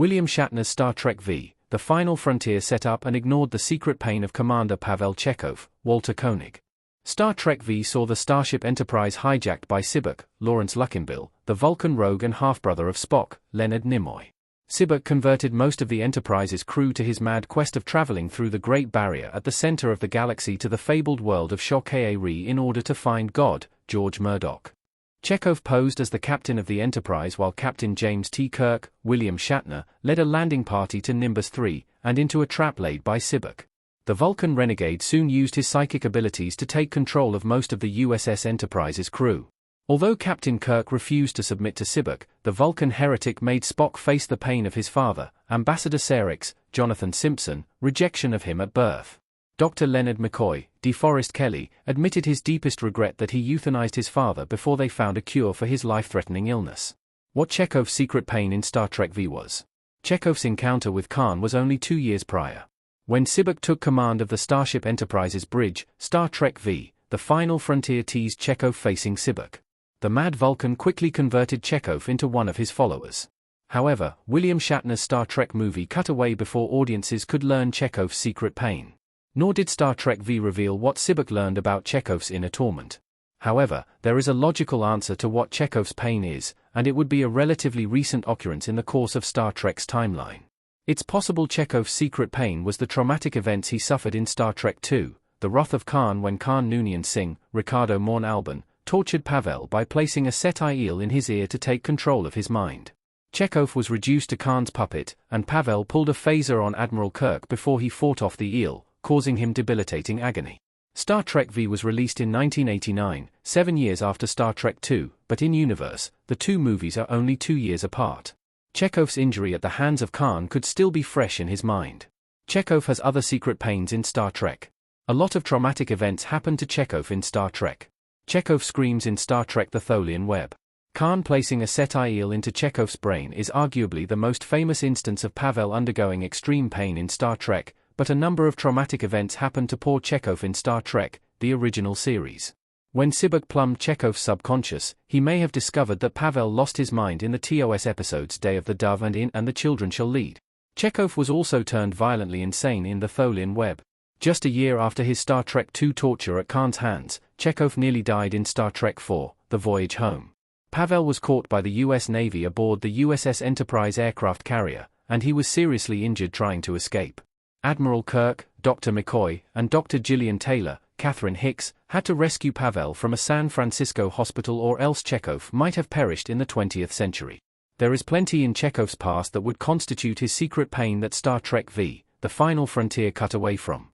William Shatner's Star Trek V, The Final Frontier set up and ignored the secret pain of Commander Pavel Chekov, Walter Koenig. Star Trek V saw the Starship Enterprise hijacked by Sibuk, Lawrence Luckinbill, the Vulcan rogue and half-brother of Spock, Leonard Nimoy. Sibuk converted most of the Enterprise's crew to his mad quest of traveling through the Great Barrier at the center of the galaxy to the fabled world of Shokei-Ri in order to find God, George Murdoch. Chekov posed as the captain of the Enterprise while Captain James T. Kirk, William Shatner, led a landing party to Nimbus 3, and into a trap laid by Sibuk. The Vulcan renegade soon used his psychic abilities to take control of most of the USS Enterprise's crew. Although Captain Kirk refused to submit to Sibuk, the Vulcan heretic made Spock face the pain of his father, Ambassador Sarek's, Jonathan Simpson, rejection of him at birth. Dr. Leonard McCoy, DeForest Kelley, admitted his deepest regret that he euthanized his father before they found a cure for his life-threatening illness. What Chekov's secret pain in Star Trek V was. Chekov's encounter with Khan was only 2 years prior. When Sibuk took command of the Starship Enterprise's bridge, Star Trek V, The Final Frontier teased Chekov facing Sibuk. The mad Vulcan quickly converted Chekov into one of his followers. However, William Shatner's Star Trek movie cut away before audiences could learn Chekov's secret pain. Nor did Star Trek V reveal what Sibuk learned about Chekov's inner torment. However, there is a logical answer to what Chekov's pain is, and it would be a relatively recent occurrence in the course of Star Trek's timeline. It's possible Chekov's secret pain was the traumatic events he suffered in Star Trek II, The Wrath of Khan, when Khan Noonien Singh, Ricardo Morn-Albin, tortured Pavel by placing a set-eye eel in his ear to take control of his mind. Chekov was reduced to Khan's puppet, and Pavel pulled a phaser on Admiral Kirk before he fought off the eel, causing him debilitating agony. Star Trek V was released in 1989, 7 years after Star Trek II, but in universe, the two movies are only 2 years apart. Chekov's injury at the hands of Khan could still be fresh in his mind. Chekov has other secret pains in Star Trek. A lot of traumatic events happen to Chekov in Star Trek. Chekov screams in Star Trek The Tholian Web. Khan placing a set-eye eel into Chekov's brain is arguably the most famous instance of Pavel undergoing extreme pain in Star Trek, but a number of traumatic events happened to poor Chekov in Star Trek, the original series. When Sibuk plumbed Chekov's subconscious, he may have discovered that Pavel lost his mind in the TOS episodes Day of the Dove and In and the Children Shall Lead. Chekov was also turned violently insane in The Tholian Web. Just a year after his Star Trek II torture at Khan's hands, Chekov nearly died in Star Trek IV, The Voyage Home. Pavel was caught by the U.S. Navy aboard the USS Enterprise aircraft carrier, and he was seriously injured trying to escape. Admiral Kirk, Dr. McCoy, and Dr. Gillian Taylor, Catherine Hicks, had to rescue Pavel from a San Francisco hospital, or else Chekov might have perished in the 20th century. There is plenty in Chekov's past that would constitute his secret pain that Star Trek V, The Final Frontier cut away from.